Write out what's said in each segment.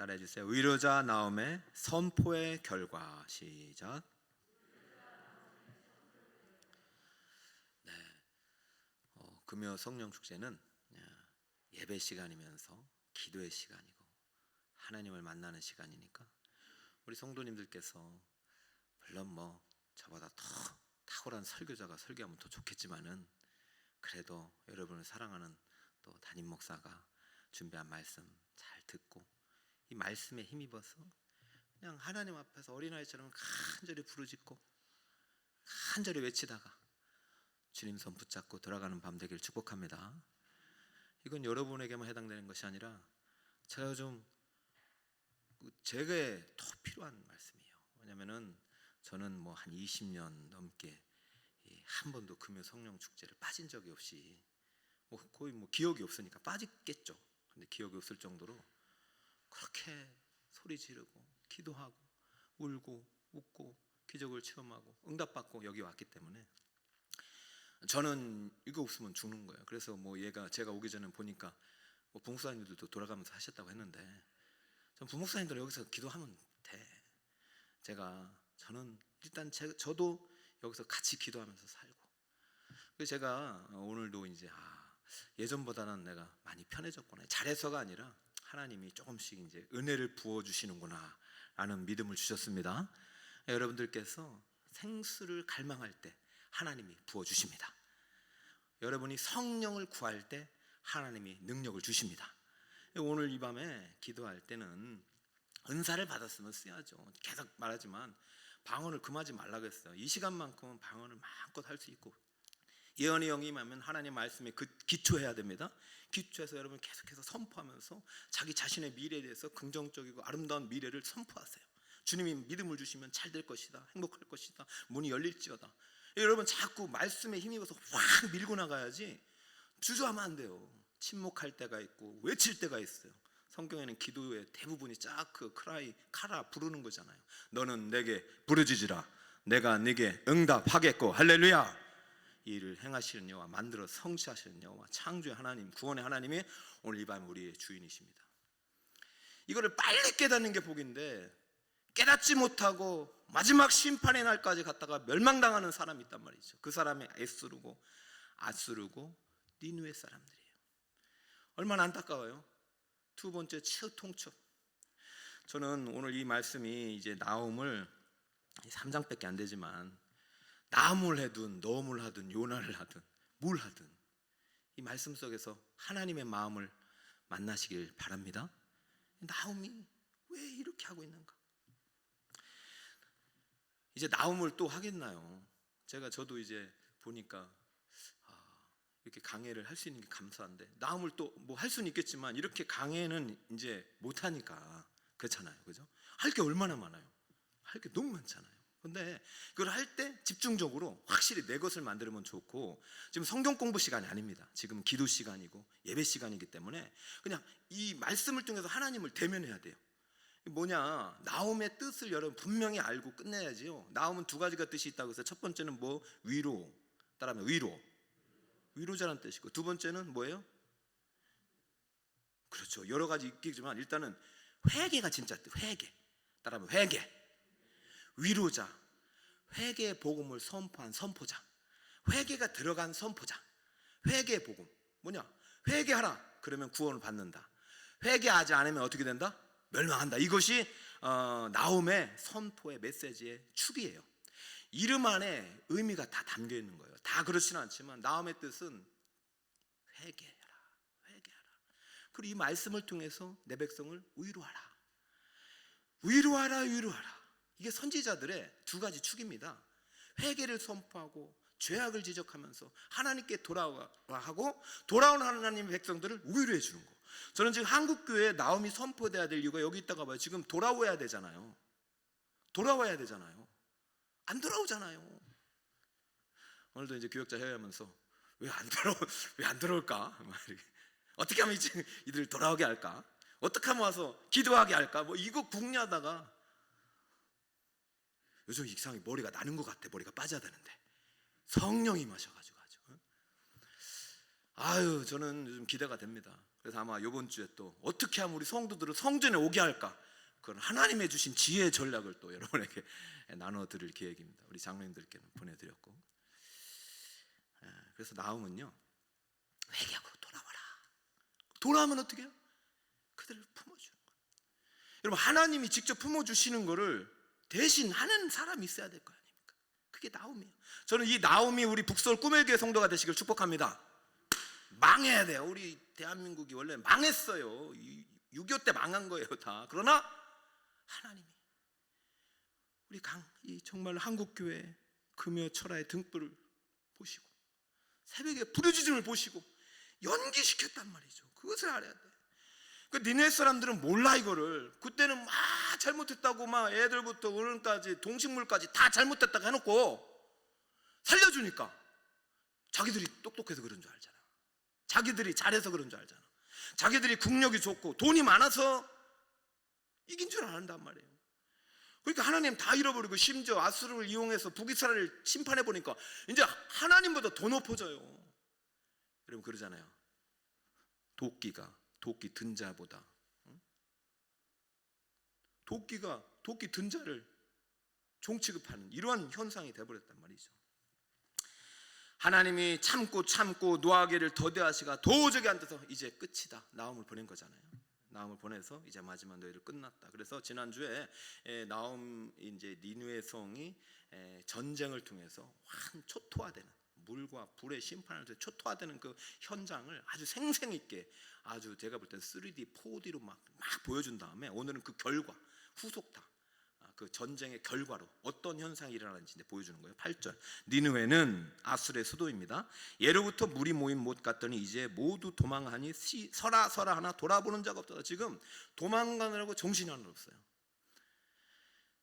따라해 주세요. 위로자 나옴의 선포의 결과. 시작. 네, 금요 성령 축제는 예배 시간이면서 기도의 시간이고 하나님을 만나는 시간이니까 우리 성도님들께서 물론 저보다 더 탁월한 설교자가 설교하면 더 좋겠지만은 그래도 여러분을 사랑하는 또 담임 목사가 준비한 말씀 잘 듣고 이 말씀에 힘입어서 그냥 하나님 앞에서 어린아이처럼 간절히 부르짖고 간절히 외치다가 주님 손 붙잡고 돌아가는 밤 되길 축복합니다. 이건 여러분에게만 해당되는 것이 아니라 제가 요즘 제게 더 필요한 말씀이에요. 왜냐면은 저는 한 20년 넘게 한 번도 금요 성령 축제를 빠진 적이 없이 거의 기억이 없으니까 빠졌겠죠. 근데 기억이 없을 정도로 그렇게 소리 지르고 기도하고 울고 웃고 기적을 체험하고 응답받고 여기 왔기 때문에 저는 이거 없으면 죽는 거예요. 그래서 제가 오기 전에 보니까 부목사님들도 돌아가면서 하셨다고 했는데 전 부목사님들 여기서 기도하면 돼. 저는 일단 저도 여기서 같이 기도하면서 살고 그래서 제가 오늘도 이제 예전보다는 내가 많이 편해졌구나. 잘해서가 아니라 하나님이 조금씩 이제 은혜를 부어주시는구나 라는 믿음을 주셨습니다. 여러분들께서 생수를 갈망할 때 하나님이 부어주십니다. 여러분이 성령을 구할 때 하나님이 능력을 주십니다. 오늘 이 밤에 기도할 때는 은사를 받았으면 써야죠. 계속 말하지만 방언을 금하지 말라고 했어요. 이 시간만큼은 방언을 마음껏 할 수 있고 예언의 영이 임하면 하나님 말씀에 기초해야 됩니다. 기초해서 여러분 계속해서 선포하면서 자기 자신의 미래에 대해서 긍정적이고 아름다운 미래를 선포하세요. 주님이 믿음을 주시면 잘 될 것이다, 행복할 것이다, 문이 열릴지어다. 여러분 자꾸 말씀에 힘입어서 확 밀고 나가야지 주저하면 안 돼요. 침묵할 때가 있고 외칠 때가 있어요. 성경에는 기도의 대부분이 카라 부르는 거잖아요. 너는 내게 부르짖으라 내가 네게 응답하겠고. 할렐루야. 이 일을 행하시는 여호와, 만들어 성취하시는 여호와, 창조의 하나님, 구원의 하나님이 오늘 이 밤 우리의 주인이십니다. 이거를 빨리 깨닫는 게 복인데 깨닫지 못하고 마지막 심판의 날까지 갔다가 멸망당하는 사람이 있단 말이죠. 그 사람이 에스루고 아스루고 니느웨 사람들이에요. 얼마나 안타까워요. 두 번째 치우통첩. 저는 오늘 이 말씀이 이제 나움을 3장밖에 안 되지만 나움을 하든 너움을 하든 요나를 하든 뭘 하든 이 말씀 속에서 하나님의 마음을 만나시길 바랍니다. 나움이 왜 이렇게 하고 있는가? 이제 나움을 또 하겠나요? 저도 이제 보니까 이렇게 강해를 할 수 있는 게 감사한데 나움을 또 할 수는 있겠지만 이렇게 강해는 이제 못하니까 그렇잖아요. 그죠? 할 게 얼마나 많아요. 할 게 너무 많잖아요. 근데 그걸 할 때 집중적으로 확실히 내 것을 만들면 좋고, 지금 성경 공부 시간이 아닙니다. 지금 기도 시간이고 예배 시간이기 때문에 그냥 이 말씀을 통해서 하나님을 대면해야 돼요. 나움의 뜻을 여러분 분명히 알고 끝내야지요. 나움은 두 가지가 뜻이 있다고 해서 첫 번째는 위로, 따라하면 위로자라는 뜻이고, 두 번째는 뭐예요? 그렇죠. 여러 가지 있겠지만 일단은 회개가 진짜 뜻. 회개. 따라하면 회개. 위로자. 회개의 복음을 선포한 선포자. 회개가 들어간 선포자. 회개의 복음. 회개하라. 그러면 구원을 받는다. 회개하지 않으면 어떻게 된다? 멸망한다. 이것이 나움의 선포의 메시지의 축이에요. 이름 안에 의미가 다 담겨 있는 거예요. 다 그렇지는 않지만 나움의 뜻은 회개하라. 그리고 이 말씀을 통해서 내 백성을 위로하라. 이게 선지자들의 두 가지 축입니다. 회개를 선포하고 죄악을 지적하면서 하나님께 돌아오고 돌아온 하나님의 백성들을 위로해 주는 거. 저는 지금 한국교회에 나움이 선포돼야 될 이유가 여기 있다가 봐요. 지금 돌아와야 되잖아요. 안 돌아오잖아요. 오늘도 이제 교역자 회의하면서 왜 안 돌아올까? 어떻게 하면 이들 돌아오게 할까? 어떻게 하면 와서 기도하게 할까? 이거 궁리하다가 요즘 이상하게 머리가 나는 것 같아. 머리가 빠져야 되는데 성령이 마셔가지고 저는 요즘 기대가 됩니다. 그래서 아마 이번 주에 또 어떻게 하면 우리 성도들을 성전에 오게 할까, 그건 하나님의 주신 지혜의 전략을 또 여러분에게 나눠드릴 계획입니다. 우리 장로님들께는 보내드렸고, 그래서 나음은요, 회개하고 돌아와라. 돌아오면 어떻게 해요? 그들을 품어주는 거예요. 여러분, 하나님이 직접 품어주시는 거를 대신 하는 사람이 있어야 될 거 아닙니까? 그게 나음이에요. 저는 이 나음이 우리 북서울 꿈의 교회 성도가 되시길 축복합니다. 망해야 돼요. 우리 대한민국이 원래 망했어요. 6.25 때 망한 거예요, 다. 그러나 하나님이 우리 이 정말 한국교회 금요 철야의 등불을 보시고 새벽에 부르짖음을 보시고 연기시켰단 말이죠. 그것을 알아야 돼. 그 니네 사람들은 몰라 이거를. 그때는 막 잘못했다고 막 애들부터 어른까지 동식물까지 다 잘못했다고 해놓고 살려주니까 자기들이 똑똑해서 그런 줄 알잖아. 자기들이 잘해서 그런 줄 알잖아. 자기들이 국력이 좋고 돈이 많아서 이긴 줄 안단 말이에요. 그러니까 하나님 다 잃어버리고 심지어 아수르를 이용해서 북이스라엘을 심판해 보니까 이제 하나님보다 더 높아져요. 여러분 그러잖아요. 도끼 든 자보다, 도끼 든 자를 종 취급하는 이러한 현상이 되어버렸단 말이죠. 하나님이 참고 노하기를 더디하시가 도저히 안 돼서 이제 끝이다. 나음을 보낸 거잖아요. 나음을 보내서 이제 마지막 너희를 끝났다. 그래서 지난주에 나음 이제 니느웨 성이 전쟁을 통해서 완 초토화되는, 물과 불의 심판을 통해 초토화되는 그 현장을 아주 생생 있게, 아주 제가 볼 때는 3D, 4D로 막 보여준 다음에 오늘은 그 결과, 후속다, 그 전쟁의 결과로 어떤 현상이 일어나는지 보여주는 거예요. 8절. 니느웨는 아수르의 수도입니다. 예로부터 물이 모인 못 갔더니 이제 모두 도망하니 서라 하나 돌아보는 자가 없다. 지금 도망가느라고 정신이 하나 없어요.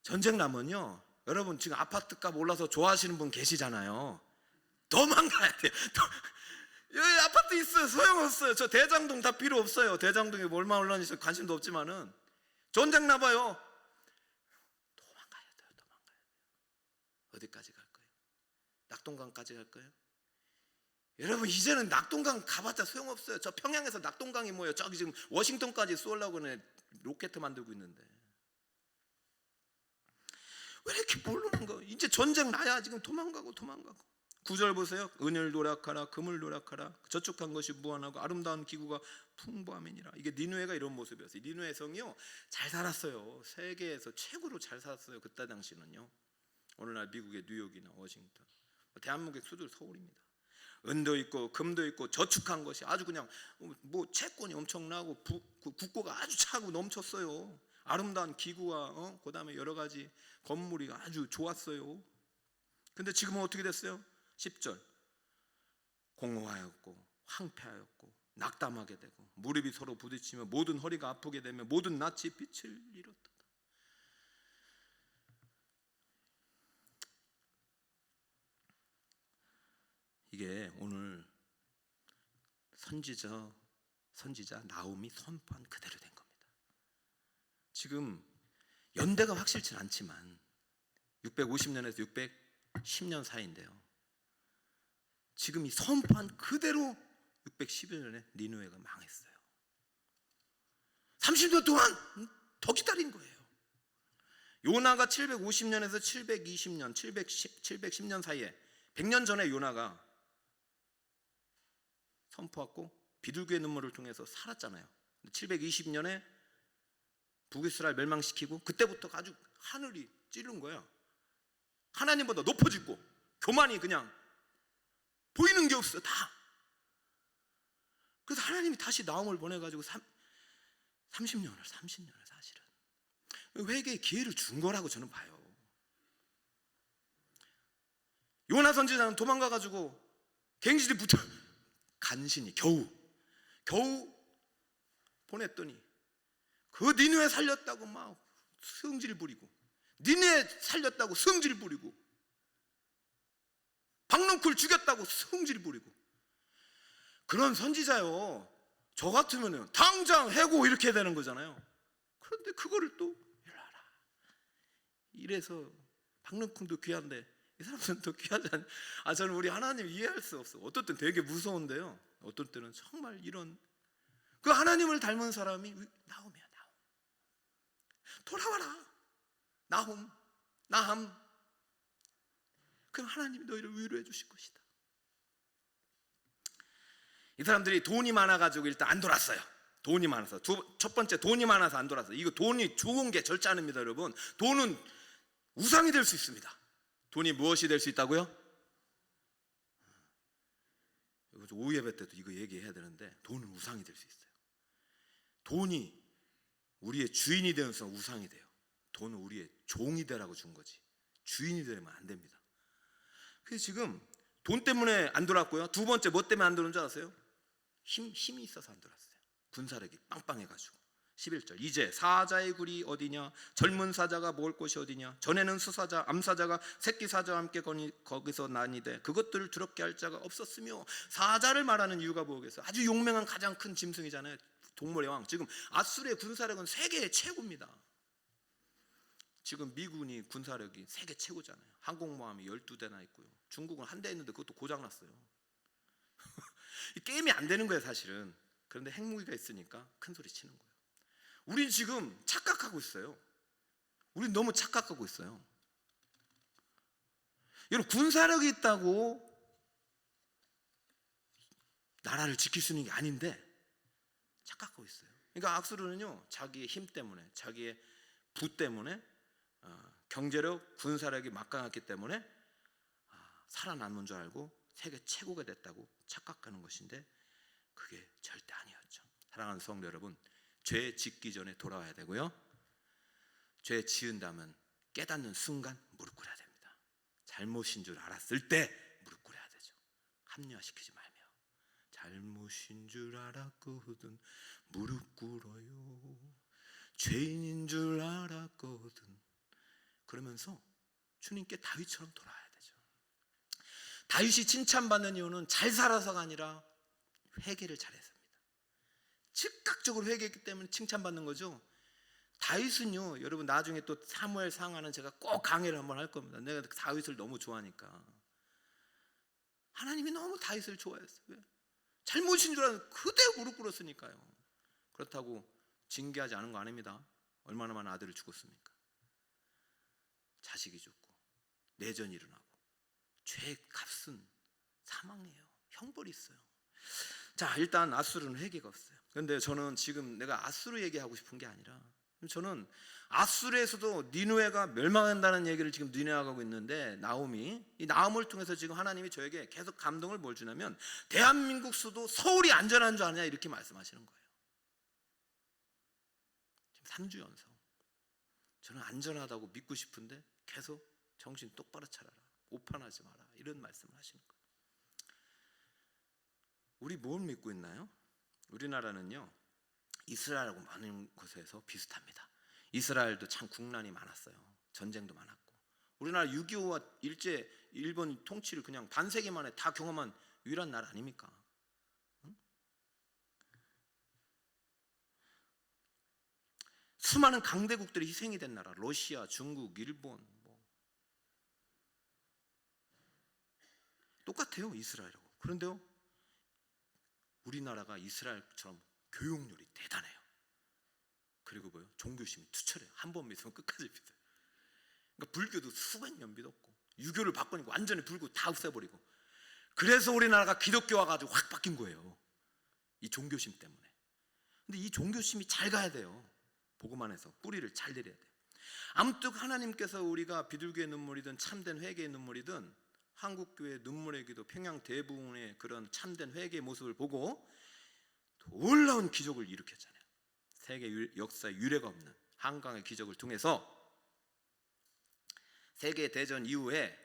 전쟁 나면요, 여러분 지금 아파트값 올라서 좋아하시는 분 계시잖아요. 도망가야 돼요. 여기 아파트 있어요. 소용없어요. 저 대장동 다 필요 없어요. 대장동에 얼마 올랐는지 관심도 없지만은 전쟁 나봐요. 어디까지 갈 거예요? 낙동강까지 갈 거예요? 여러분 이제는 낙동강 가봤자 소용없어요. 저 평양에서 낙동강이 뭐예요? 저기 지금 워싱턴까지 쏘려고 로켓 만들고 있는데 왜 이렇게 모르는 거예요? 이제 전쟁 나야 지금 도망가고 9절 보세요. 은을 노력하라 금을 노력하라 저축한 것이 무한하고 아름다운 기구가 풍부함이니라. 이게 니느웨가 이런 모습이었어요. 니느웨 성이요 잘 살았어요. 세계에서 최고로 잘 살았어요. 그때 당시는요. 오늘날 미국의 뉴욕이나 워싱턴, 대한민국의 수도 서울입니다. 은도 있고 금도 있고 저축한 것이 아주 그냥 뭐 채권이 엄청나고 국고가 아주 차고 넘쳤어요. 아름다운 기구와 그다음에 여러 가지 건물이 아주 좋았어요. 근데 지금은 어떻게 됐어요? 10절. 공허하였고 황폐하였고 낙담하게 되고 무릎이 서로 부딪히며 모든 허리가 아프게 되며 모든 낯이 빛을 잃었다. 이게 오늘 선지자 나움이 선포한 그대로 된 겁니다. 지금 연대가 확실치 않지만 650년에서 610년 사이인데요. 지금 이 선포한 그대로 610여 년에 니느웨가 망했어요. 30년 동안 더 기다린 거예요. 요나가 750년에서 720년, 710년 사이에 100년 전에 요나가 선포하고 비둘기의 눈물을 통해서 살았잖아요. 720년에 북이스라엘 멸망시키고 그때부터 아주 하늘이 찌른 거예요. 하나님보다 높아지고 교만이 그냥 보이는 게 없어 다. 그래서 하나님이 다시 나음을 보내가지고 30년을 사실은 회개의 기회를 준 거라고 저는 봐요. 요나 선지자는 도망가가지고 갱신이 붙어 간신히 겨우 보냈더니 그 니느웨 살렸다고 막 성질 부리고 니느웨 살렸다고 성질 부리고 박농쿨 죽였다고 성질 부리고 그런 선지자요. 저 같으면 당장 해고 이렇게 되는 거잖아요. 그런데 그거를 또 일어나라. 이래서 박농쿨도 귀한데 이 사람들은 더 귀하지 않아요. 저는 우리 하나님 이해할 수 없어. 어떨 땐 되게 무서운데요. 어떨 때는 정말 이런 그 하나님을 닮은 사람이 나홈이야. 나홈. 돌아와라. 나홈, 나함. 그럼 하나님이 너희를 위로해 주실 것이다. 이 사람들이 돈이 많아가지고 일단 안 돌았어요. 돈이 많아서. 첫 번째, 돈이 많아서 안 돌았어요. 이거 돈이 좋은 게 절대 아닙니다, 여러분. 돈은 우상이 될 수 있습니다. 돈이 무엇이 될 수 있다고요? 오후 예배 때도 이거 얘기해야 되는데, 돈은 우상이 될 수 있어요. 돈이 우리의 주인이 되어서 우상이 돼요. 돈은 우리의 종이 되라고 준 거지, 주인이 되면 안 됩니다. 그래서 지금 돈 때문에 안 돌았고요. 두 번째, 뭐 때문에 안 도는 줄 아세요? 힘이 있어서 안 돌았어요. 군사력이 빵빵해가지고. 11절, 이제 사자의 굴이 어디냐? 젊은 사자가 먹을 곳이 어디냐? 전에는 수사자, 암사자가 새끼 사자와 함께 거기서 나니되 그것들을 두렵게 할 자가 없었으며. 사자를 말하는 이유가 뭐겠어요? 아주 용맹한 가장 큰 짐승이잖아요. 동물의 왕. 지금 아수르의 군사력은 세계 최고입니다. 지금 미군이 군사력이 세계 최고잖아요. 항공모함이 12대나 있고요. 중국은 한 대 있는데 그것도 고장났어요. 게임이 안 되는 거예요, 사실은. 그런데 핵무기가 있으니까 큰 소리 치는 거예요. 우린 지금 착각하고 있어요. 우린 너무 착각하고 있어요. 여러분, 군사력이 있다고 나라를 지킬 수 있는 게 아닌데 착각하고 있어요. 그러니까 악수르는요, 자기의 힘 때문에, 자기의 부 때문에, 경제력, 군사력이 막강했기 때문에 살아남은 줄 알고 세계 최고가 됐다고 착각하는 것인데 그게 절대 아니었죠. 사랑하는 성도 여러분, 죄 짓기 전에 돌아와야 되고요, 죄 지은다면 깨닫는 순간 무릎 꿇어야 됩니다. 잘못인 줄 알았을 때 무릎 꿇어야 되죠. 합리화시키지 말며. 잘못인 줄 알았거든 무릎 꿇어요. 죄인인 줄 알았거든. 그러면서 주님께 다윗처럼 돌아와야 되죠. 다윗이 칭찬받는 이유는 잘 살아서가 아니라 회개를 잘했습니다. 즉각적으로 회개했기 때문에 칭찬받는 거죠. 다윗은요, 여러분 나중에 또 사무엘 상하는 제가 꼭 강해를 한번 할 겁니다. 내가 다윗을 너무 좋아하니까. 하나님이 너무 다윗을 좋아했어요. 왜? 잘못인 줄 알았는데 그대로 무릎 꿇었으니까요. 그렇다고 징계하지 않은 거 아닙니다. 얼마나 많은 아들을 죽었습니까? 자식이 죽고 내전이 일어나고 죄의 값은 사망이에요. 형벌이 있어요. 자, 일단 아수르는 회개가 없어요. 그런데 저는 지금 내가 아수르 얘기하고 싶은 게 아니라, 저는 아수르에서도 니느웨가 멸망한다는 얘기를 지금 니느웨가 하고 있는데, 나홈이, 이 나홈을 통해서 지금 하나님이 저에게 계속 감동을 뭘 주냐면, 대한민국 수도 서울이 안전한 줄 아냐 이렇게 말씀하시는 거예요. 지금 3주 연속. 저는 안전하다고 믿고 싶은데 계속 정신 똑바로 차려라, 오판하지 마라, 이런 말씀을 하시는 거예요. 우리 뭘 믿고 있나요? 우리나라는요, 이스라엘하고 많은 곳에서 비슷합니다. 이스라엘도 참 국난이 많았어요. 전쟁도 많았고. 우리나라 6.25와 일제 일본 통치를 그냥 반세기 만에 다 경험한 유일한 나라 아닙니까? 응? 수많은 강대국들이 희생이 된 나라, 러시아, 중국, 일본, 똑같아요, 이스라엘하고. 그런데요, 우리나라가 이스라엘처럼 교육률이 대단해요. 그리고 뭐요? 종교심이 투철해요. 한 번 믿으면 끝까지 믿어요. 그러니까 불교도 수백 년 믿었고, 유교를 바꾸니까 완전히 불교 다 없애버리고, 그래서 우리나라가 기독교화 가지고 확 바뀐 거예요. 이 종교심 때문에. 근데 이 종교심이 잘 가야 돼요. 보고만 해서 뿌리를 잘 내려야 돼요. 아무튼 하나님께서 우리가 비둘기의 눈물이든 참된 회개의 눈물이든 한국교회 눈물의 기도, 평양 대부분의 그런 참된 회개의 모습을 보고 놀라운 기적을 일으켰잖아요. 세계 역사에 유례가 없는 한강의 기적을 통해서 세계대전 이후에,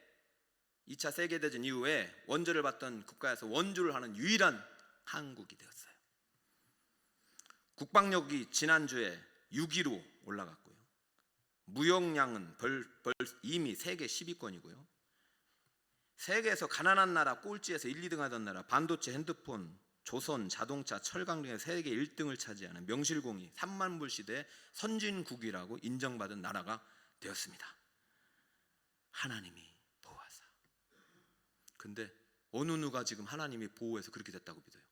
2차 세계대전 이후에 원조를 받던 국가에서 원조를 하는 유일한 한국이 되었어요. 국방력이 지난주에 6위로 올라갔고요. 무역량은 이미 세계 10위권이고요. 세계에서 가난한 나라 꼴찌에서 1, 2등 하던 나라, 반도체, 핸드폰, 조선, 자동차, 철강 등의 세계 1등을 차지하는 명실공히 3만 불 시대 선진국이라고 인정받은 나라가 되었습니다. 하나님이 보호하사. 근데 어느 누가 지금 하나님이 보호해서 그렇게 됐다고 믿어요?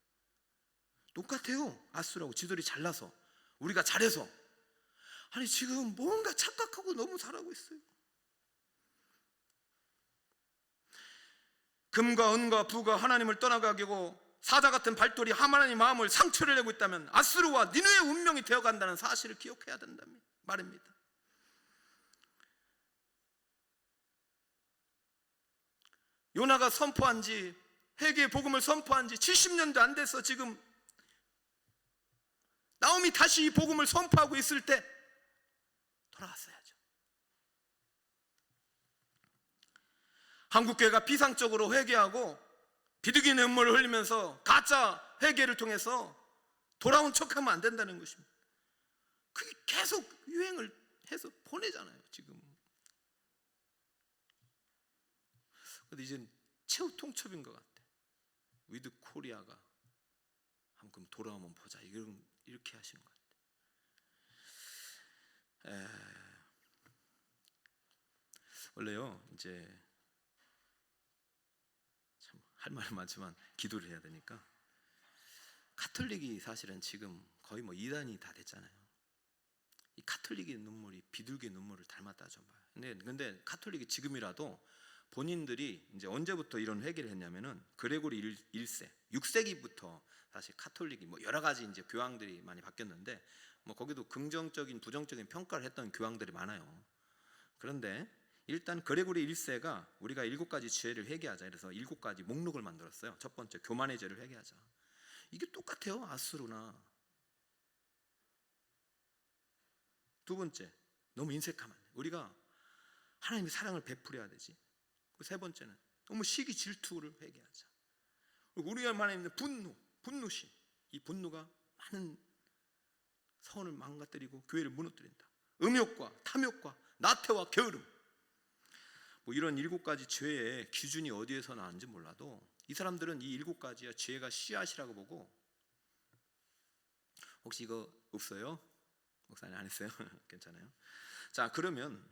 똑같아요. 아수라고 지들이 잘나서, 우리가 잘해서. 아니 지금 뭔가 착각하고 너무 잘하고 있어요. 금과 은과 부가 하나님을 떠나가게 하고 사자 같은 발돌이 하나님 마음을 상처를 내고 있다면 아수르와 니느의 운명이 되어간다는 사실을 기억해야 된다는 말입니다. 요나가 선포한 지, 회개의 복음을 선포한 지 70년도 안 돼서 지금 나오미 다시 이 복음을 선포하고 있을 때 돌아왔어야죠. 한국교회가 비상적으로 회개하고 비둘기 눈물을 흘리면서 가짜 회개를 통해서 돌아온 척하면 안 된다는 것입니다. 그게 계속 유행을 해서 보내잖아요 지금. 근데 이제 최후 통첩인 것 같아. 위드 코리아가 한번 돌아오면 보자, 이렇게 하시는 것 같아. 원래요 이제 참 할 말은 많지만 기도를 해야 되니까, 가톨릭이 사실은 지금 거의 뭐 이단이 다 됐잖아요. 이 가톨릭의 눈물이 비둘기의 눈물을 닮았다 좀 봐요. 근데 가톨릭이 지금이라도 본인들이 이제 언제부터 이런 회개를 했냐면은 그레고리 1세, 6세기부터 사실 가톨릭이 뭐 여러 가지 이제 교황들이 많이 바뀌었는데 뭐 거기도 긍정적인 부정적인 평가를 했던 교황들이 많아요. 그런데 일단 그레고리 1세가 우리가 7가지 죄를 회개하자, 그래서 7가지 목록을 만들었어요. 첫 번째, 교만의 죄를 회개하자. 이게 똑같아요 아수르나. 두 번째, 너무 인색하면 우리가 하나님의 사랑을 베풀어야 되지. 세 번째는 너무 시기 질투를 회개하자. 그리고 우리가 말하는 분노심, 이 분노가 많은 선을 망가뜨리고 교회를 무너뜨린다. 음욕과 탐욕과 나태와 게으름, 뭐 이런 7가지 죄의 기준이 어디에서 나왔는지 몰라도 이 사람들은 이 7가지의 죄가 씨앗이라고 보고, 혹시 이거 없어요? 목사님 안 했어요? 괜찮아요. 자, 그러면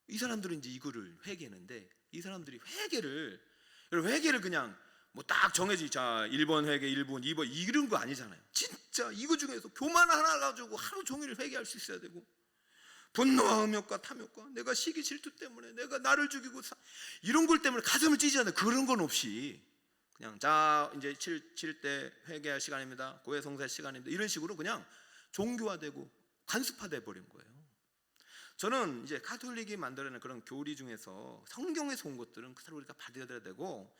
이 사람들은 이제 이거를 회개했는데, 이 사람들이 회개를 그냥 뭐 딱 정해지, 자 1번 회개, 1번, 2번 이런 거 아니잖아요. 진짜 이거 중에서 교만 하나 가지고 하루 종일 회개할 수 있어야 되고, 분노와 음욕과 탐욕과 내가 시기 질투 때문에 내가 나를 죽이고 이런 걸 때문에 가슴을 찢잖아요. 그런 건 없이 그냥 자 이제 7대 회개할 시간입니다, 고해 성사 시간입니다, 이런 식으로 그냥 종교화되고 관습화돼 버린 거예요. 저는 이제 가톨릭이 만들어낸 그런 교리 중에서 성경에서 온 것들은 그대로 우리가 받아들여야 되고,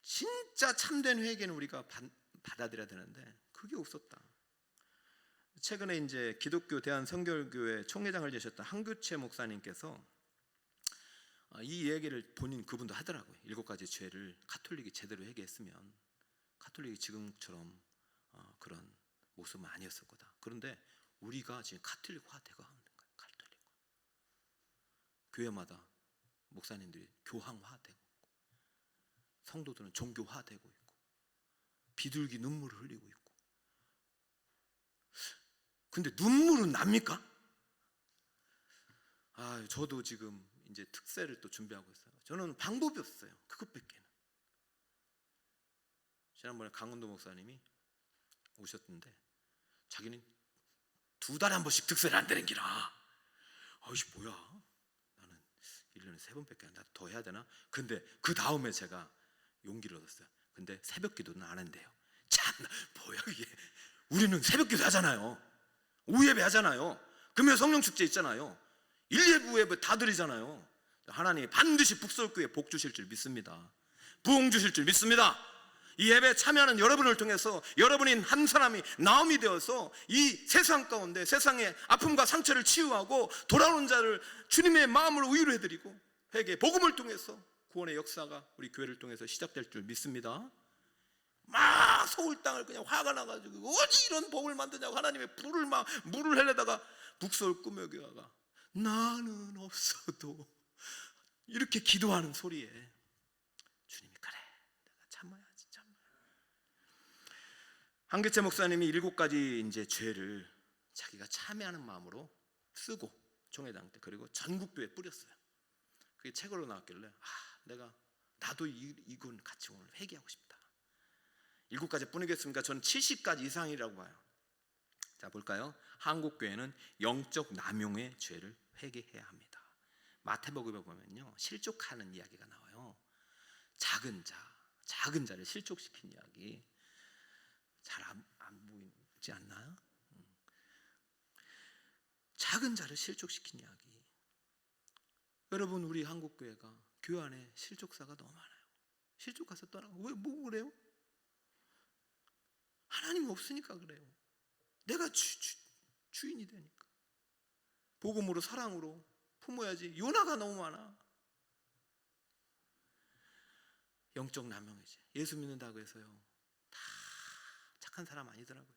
진짜 참된 회개는 우리가 받아들여야 되는데 그게 없었다. 최근에 이제 기독교 대한성결교회 총회장을 되셨던 한규채 목사님께서 이 얘기를 그분도 하더라고요. 7가지 죄를 가톨릭이 제대로 회개했으면 가톨릭이 지금처럼 그런 모습은 아니었을 거다. 그런데 우리가 지금 가톨릭화되고 하는 거예요. 가톨릭화. 교회마다 목사님들이 교황화되고 있고, 성도들은 종교화되고 있고, 비둘기 눈물을 흘리고 있고. 근데 눈물은 납니까? 저도 지금 이제 특세를 또 준비하고 있어요. 저는 방법이 없어요. 그것밖에는. 지난번에 강원도 목사님이 오셨던데 자기는 2달에 한 번씩 특세를 안 되는 기라. 아이씨 뭐야? 나는 1년에 3번밖에 안 돼. 더 해야 되나? 근데 그 다음에 제가 용기를 얻었어요. 근데 새벽 기도는 안 한대요. 참나 뭐야 이게? 우리는 새벽 기도 하잖아요. 오후 예배 하잖아요. 금요 성령 축제 있잖아요. 1예부 예배 다 드리잖아요. 하나님이 반드시 북설교회에 복 주실 줄 믿습니다. 부흥 주실 줄 믿습니다. 이 예배에 참여하는 여러분을 통해서 여러분인 한 사람이 나음이 되어서 이 세상 가운데 세상의 아픔과 상처를 치유하고 돌아오는 자를 주님의 마음으로 위로해드리고 회개 복음을 통해서 구원의 역사가 우리 교회를 통해서 시작될 줄 믿습니다. 막 서울 땅을 그냥 화가 나가지고 어디 이런 법을 만드냐고 하나님의 불을 막 물을 헬려다가 북서울 꾸며교회가 나는 없어도 이렇게 기도하는 소리에 주님이 그래 내가 참아야지. 한규채 목사님이 7가지 이제 죄를 자기가 참여하는 마음으로 쓰고 총회장 때 그리고 전국교회에 뿌렸어요. 그게 책으로 나왔길래 나도 이건 같이 오늘 회개하고 싶다. 7가지 뿐이겠습니까? 저는 70가지 이상이라고 봐요. 자, 볼까요? 한국교회는 영적 남용의 죄를 회개해야 합니다. 마태복음에 보면요, 실족하는 이야기가 나와요. 작은 자를 실족시킨 이야기. 잘 안 보이지 않나요? 작은 자를 실족시킨 이야기. 여러분, 우리 한국교회가 교회 안에 실족사가 너무 많아요. 실족가서 떠나고. 왜 뭐 그래요? 하나님이 없으니까 그래요. 내가 주인이 되니까. 복음으로 사랑으로 품어야지. 요나가 너무 많아. 영적 남용이지. 예수 믿는다고 해서요, 다 착한 사람 아니더라고요.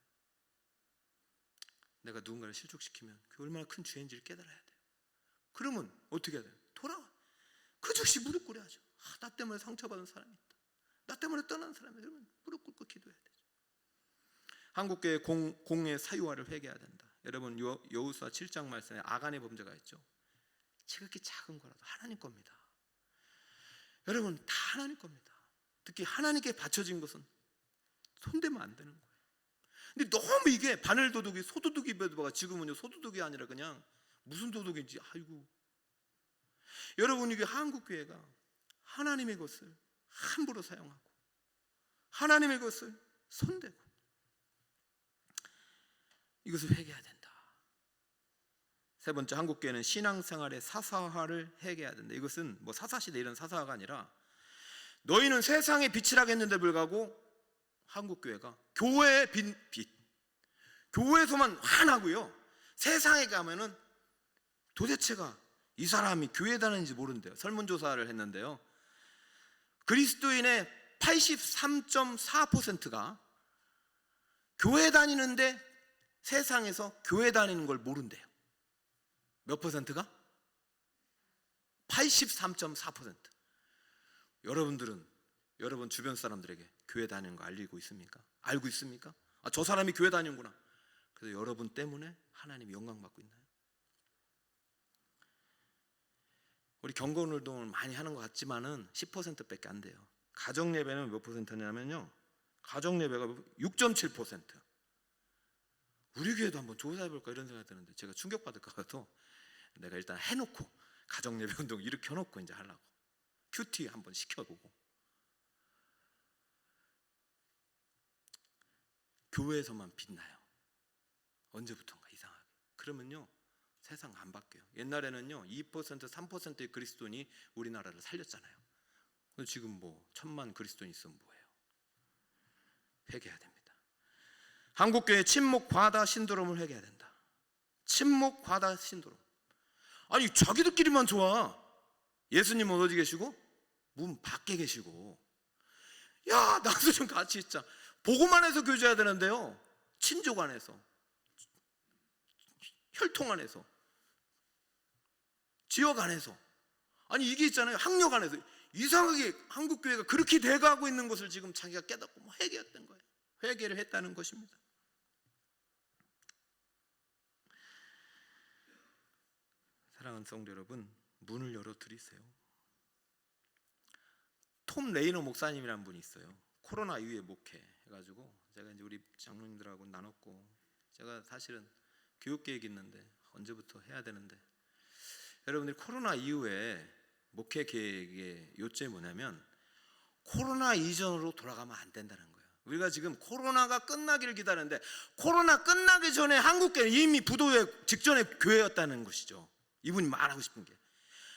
내가 누군가를 실족시키면 그게 얼마나 큰 죄인지를 깨달아야 돼요. 그러면 어떻게 해야 돼요? 돌아와. 그 즉시 무릎 꿇어야죠. 나 때문에 상처받은 사람이 있다. 나 때문에 떠난 사람이 있다. 그러면 무릎 꿇고 기도해야 되죠. 한국교회 공의 사유화를 회개해야 된다. 여러분, 여호수아 7장 말씀에 아간의 범죄가 있죠. 지극히 작은 거라도 하나님 겁니다. 여러분, 다 하나님 겁니다. 특히 하나님께 바쳐진 것은 손대면 안 되는 거예요. 근데 너무 이게 바늘도둑이 소도둑이 배도가 지금은요, 소도둑이 아니라 그냥 무슨 도둑인지. 아이고. 여러분, 이게 한국교회가 하나님의 것을 함부로 사용하고 하나님의 것을 손대고, 이것을 회개해야 된다. 세 번째, 한국교회는 신앙생활의 사사화를 회개해야 된다. 이것은 뭐 사사시대 이런 사사화가 아니라, 너희는 세상의 빛이라고 했는데 불구하고 한국교회가 교회의 빛, 교회에서만 화나고요, 세상에 가면은 도대체가 이 사람이 교회 다니는지 모른대요. 설문조사를 했는데요, 그리스도인의 83.4%가 교회 다니는데 세상에서 교회 다니는 걸 모른대요. 몇 퍼센트가? 83.4%. 여러분들은 여러분 주변 사람들에게 교회 다니는 거 알고 있습니까? 저 사람이 교회 다니는구나. 그래서 여러분 때문에 하나님이 영광 받고 있나요? 우리 경건운동을 많이 하는 것 같지만은 10%밖에 안 돼요. 가정예배는 몇 퍼센트냐면요, 가정예배가 6.7%. 우리 교회도 한번 조사해볼까 이런 생각이 드는데, 제가 충격받을까 봐서 내가 일단 해놓고 가정예배 운동 일으켜놓고 이제 하려고 큐티 한번 시켜보고. 교회에서만 빛나요. 언제부턴가 이상하게. 그러면요, 세상 안 바뀌어요. 옛날에는요 2% 3%의 그리스도인이 우리나라를 살렸잖아요. 지금 뭐 1000만 그리스도인이 있으면 뭐예요? 회개해야 됩니다. 한국교회 침묵 과다 신드롬을 회개해야 된다. 침묵 과다 신드롬. 아니, 자기들끼리만 좋아. 예수님은 어디 계시고? 문 밖에 계시고. 야, 나도 좀 같이 있자. 보고만 해서 교제해야 되는데요, 친족 안에서, 혈통 안에서, 지역 안에서, 아니 이게 있잖아요, 학력 안에서. 이상하게 한국교회가 그렇게 돼가고 있는 것을 지금 자기가 깨닫고 회개했던 거예요. 회개를 했다는 것입니다. 사랑하는 성도 여러분, 문을 열어드리세요. 톰 레이너 목사님이라는 분이 있어요. 코로나 이후에 목회 해가지고 제가 이제 우리 장로님들하고 나눴고, 제가 사실은 교육 계획이 있는데 언제부터 해야 되는데, 여러분들이 코로나 이후에 목회 계획의 요점이 뭐냐면, 코로나 이전으로 돌아가면 안 된다는 거예요. 우리가 지금 코로나가 끝나기를 기다리는데, 코로나 끝나기 전에 한국교회는 이미 부도의 직전에 교회였다는 것이죠. 이분이 말하고 싶은 게,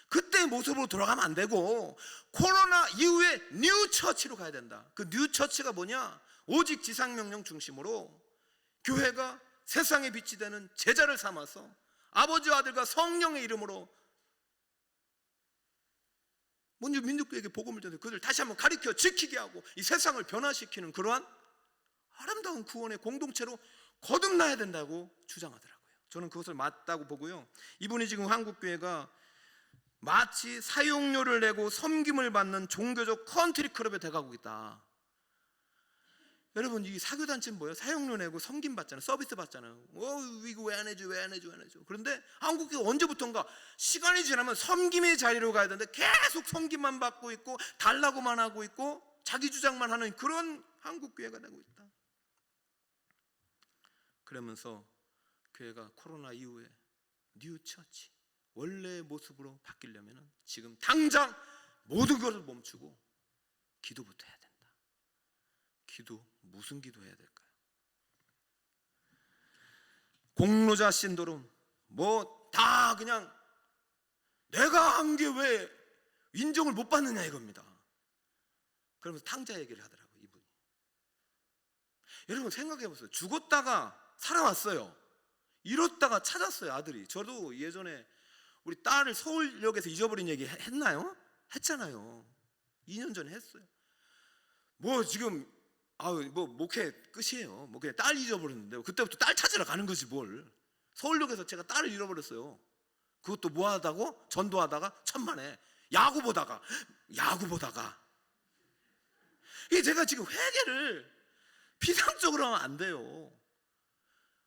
그때 모습으로 돌아가면 안 되고 코로나 이후에 뉴 처치로 가야 된다. 그 뉴 처치가 뭐냐? 오직 지상명령 중심으로 교회가 세상의 빛이 되는 제자를 삼아서 아버지와 아들과 성령의 이름으로 먼저 민족에게 복음을 전해 그들 다시 한번 가르쳐 지키게 하고 이 세상을 변화시키는 그러한 아름다운 구원의 공동체로 거듭나야 된다고 주장하더라고요. 저는 그것을 맞다고 보고요, 이분이 지금 한국교회가 마치 사용료를 내고 섬김을 받는 종교적 컨트리 클럽에 돼가고 있다. 여러분, 이 사교단체는 뭐예요? 사용료 내고 섬김 받잖아요. 서비스 받잖아요. 이거 왜 안 해줘? 그런데 한국교회 언제부턴가 시간이 지나면 섬김의 자리로 가야 되는데 계속 섬김만 받고 있고 달라고만 하고 있고, 자기 주장만 하는 그런 한국 교회가 되고 있다. 그러면서 교회가 코로나 이후에 뉴 처치, 원래의 모습으로 바뀌려면 지금 당장 모든 것을 멈추고 기도부터 해야 된다. 기도, 무슨 기도 해야 될까요? 공로자 신도롬, 뭐 다 그냥 내가 한 게 왜 인정을 못 받느냐 이겁니다. 그러면서 탕자 얘기를 하더라고요, 이분이. 여러분 생각해 보세요. 죽었다가 살아왔어요. 잃었다가 찾았어요, 아들이. 저도 예전에 우리 딸을 서울역에서 잊어버린 얘기 했나요? 했잖아요. 2년 전에 했어요. 뭐 지금 뭐 목회 끝이에요. 뭐 그냥 딸 잊어버렸는데 그때부터 딸 찾으러 가는 거지 뭘. 서울역에서 제가 딸을 잃어버렸어요. 그것도 뭐 하다고? 전도하다가 천만에 야구 보다가 이게 제가 지금 회개를 피상적으로 하면 안 돼요.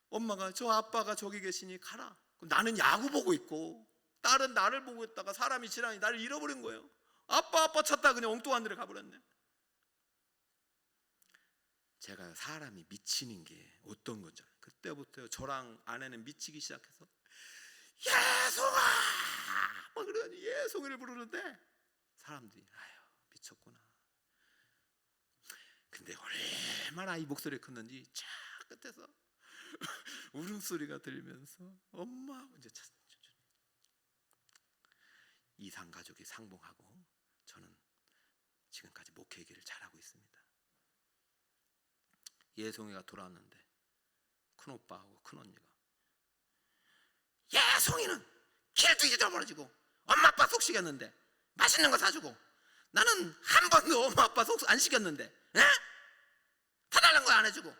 엄마가 저 아빠가 저기 계시니 가라. 그럼 나는 야구 보고 있고 딸은 나를 보고 있다가 사람이 지나니 나를 잃어버린 거예요. 아빠 찾다가 그냥 엉뚱한 데를 가버렸네. 제가 사람이 미치는 게 어떤 건지 그때부터 저랑 아내는 미치기 시작해서 예송아 막 그러니 예송이를 부르는데 사람들이 아유 미쳤구나. 근데 얼마나 이 목소리가 컸는지 쫙 끝에서 울음소리가 들리면서 엄마 이제 이상 가족이 상봉하고 저는 지금까지 목회 길을 잘하고 있습니다. 예송이가 돌아왔는데 큰오빠하고 큰언니가 예송이는 길도 잊어버리고 엄마 아빠 속 시켰는데 맛있는 거 사주고 나는 한 번도 엄마 아빠 속 안 시켰는데 사달라는 거 안 해주고.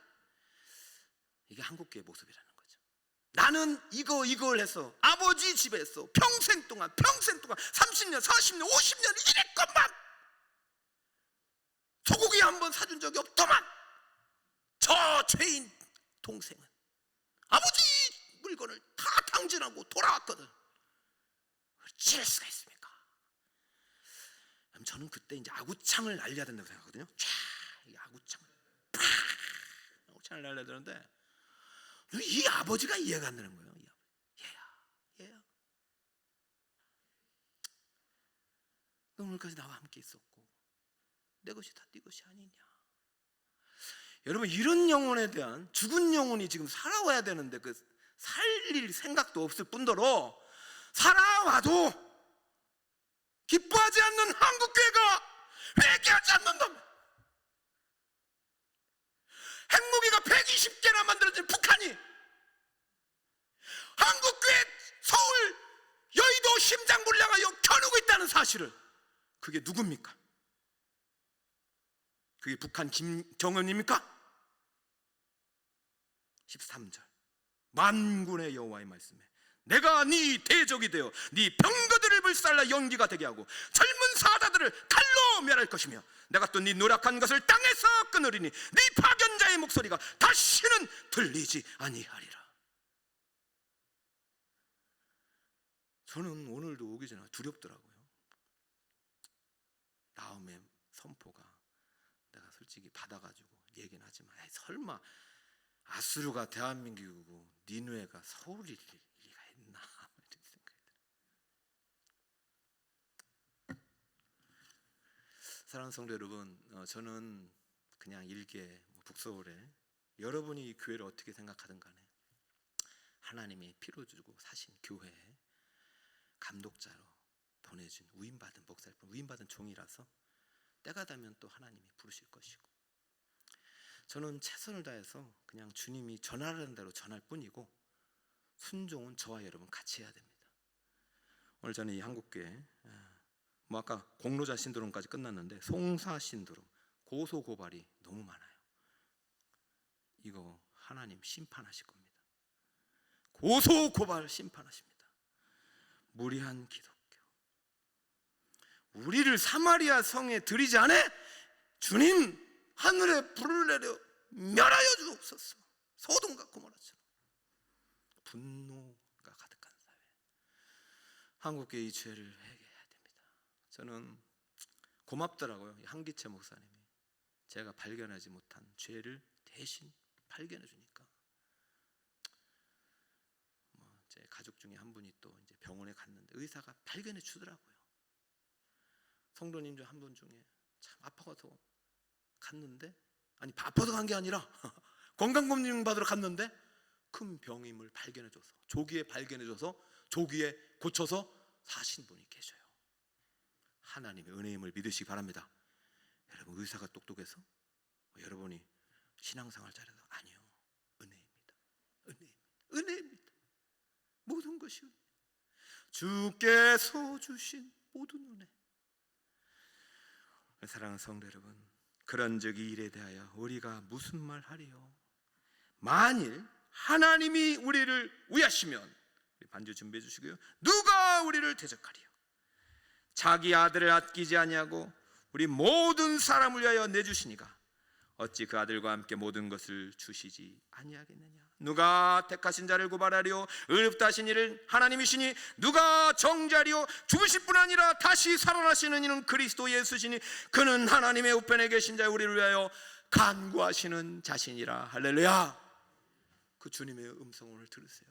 이게 한국교회 모습이라는 거죠. 나는 이걸 해서 아버지 집에서 평생 동안 30년 40년 50년 이랬건만 소고기 한 번 사준 적이 없더만 저 죄인 동생은 아버지 물건을 다 탕진하고 돌아왔거든. 어찌할 수가 있습니까? 그럼 저는 그때 이제 아구창을 날려야 된다고 생각하거든요. 이 아구창을 날려야 되는데 이 아버지가 이해가 안 되는 거예요. 이 아버지. 얘야 너 오늘까지 나와 함께 있었고 내 것이 다 네 것이 아니냐. 여러분 이런 영혼에 대한 죽은 영혼이 지금 살아와야 되는데 그 살릴 생각도 없을 뿐더러 살아와도 기뻐하지 않는 한국교회가 회개하지 않는다. 핵무기가 120개나 만들어진 북한이 한국교회 서울 여의도 심장 불량을 켜누고 있다는 사실을 그게 누굽니까? 그게 북한 김정은입니까? 13절 만군의 여호와의 말씀에 내가 네 대적이 되어 네 병거들을 불살라 연기가 되게 하고 젊은 사자들을 칼로 멸할 것이며 내가 또 네 노력한 것을 땅에서 끊으리니 네 파견자의 목소리가 다시는 들리지 아니하리라. 저는 오늘도 오기 전에 두렵더라고요. 다음에 선포가 내가 솔직히 받아가지고 얘기는 하지만 설마 아수르가 대한민국이고 니누에가 서울일 리가 있나 이런 생각이 들어요. 사랑하는 성도 여러분, 저는 그냥 일개 북서울에 여러분이 이 교회를 어떻게 생각하든 간에 하나님이 피로 주고 사신 교회에 감독자로 보내준 위임받은 목사일 뿐 위임받은 종이라서 때가 되면 또 하나님이 부르실 것이고 저는 최선을 다해서 그냥 주님이 전하라는 대로 전할 뿐이고 순종은 저와 여러분 같이 해야 됩니다. 오늘 저는 이 한국교회 아까 공로자 신도롬까지 끝났는데 송사 신도롬 고소 고발이 너무 많아요. 이거 하나님 심판하실 겁니다. 고소 고발 심판하십니다. 무리한 기독교 우리를 사마리아 성에 들이지 않아 주님 하늘에 불을 내려 멸하여 주옵소서. 소돔과 고모라처럼 분노가 가득한 사회 한국교회 이 죄를 회개해야 됩니다. 저는 고맙더라고요. 한기채 목사님이 제가 발견하지 못한 죄를 대신 발견해 주니까 제 가족 중에 한 분이 또 이제 병원에 갔는데 의사가 발견해 주더라고요. 성도님 중 한 분 중에 참 아파서 갔는데, 아니 아파서 간 게 아니라 건강검진 받으러 갔는데 큰 병임을 발견해줘서, 조기에 발견해줘서 조기에 고쳐서 사신 분이 계셔요. 하나님의 은혜임을 믿으시기 바랍니다. 여러분, 의사가 똑똑해서 여러분이 신앙생활 잘해서 아니요, 은혜입니다. 은혜입니다. 모든 것이 은혜. 주께서 주신 모든 은혜. 사랑하는 성도 여러분, 그런즉 이 일에 대하여 우리가 무슨 말 하리요? 만일 하나님이 우리를 위하시면, 반주 준비해 주시고요, 누가 우리를 대적하리요? 자기 아들을 아끼지 아니하고 우리 모든 사람을 위하여 내주시니가 어찌 그 아들과 함께 모든 것을 주시지 아니하겠느냐? 누가 택하신 자를 고발하리요? 의롭다 하신 이를 하나님이시니 누가 정자리요? 죽으실 뿐 아니라 다시 살아나시는 이는 그리스도 예수시니 그는 하나님의 우편에 계신 자 우리를 위하여 간구하시는 자신이라. 할렐루야. 그 주님의 음성을 들으세요.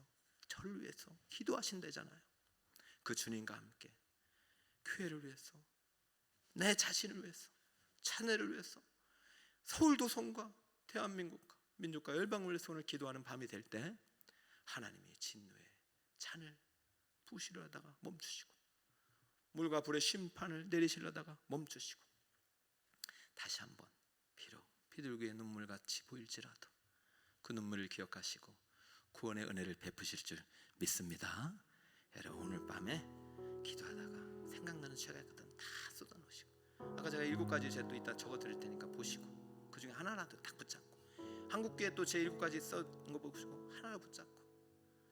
저를 위해서 기도하신다잖아요. 그 주님과 함께 교회를 위해서, 내 자신을 위해서, 자녀를 위해서, 서울도성과 대한민국과 민족과 열방을 위해서 오늘 기도하는 밤이 될 때 하나님이 진노의 잔을 부으시려다가 멈추시고, 물과 불의 심판을 내리시려다가 멈추시고, 다시 한번 비록 비둘기의 눈물같이 보일지라도 그 눈물을 기억하시고 구원의 은혜를 베푸실 줄 믿습니다. 여러분, 오늘 밤에 기도하다가 생각나는 죄가 있거든 다 쏟아놓으시고, 아까 제가 7가지 죄 또 이따 적어 드릴 테니까 보시고 그 중에 하나라도 딱 붙잡고, 한국교회 또 제 7가지 써는 거 보시고 하나 붙잡고,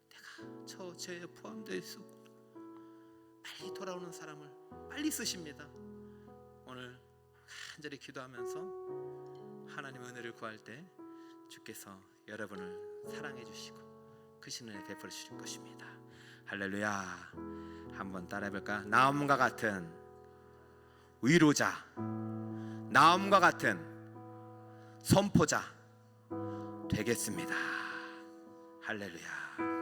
내가 저 죄에 포함되어 있어 빨리 돌아오는 사람을 빨리 쓰십니다. 오늘 간절히 기도하면서 하나님의 은혜를 구할 때 주께서 여러분을 사랑해 주시고 그 신은혜 베풀어 주실 것입니다. 할렐루야. 한번 따라해 볼까? 나음과 같은 위로자, 나음과 같은 선포자 되겠습니다. 할렐루야.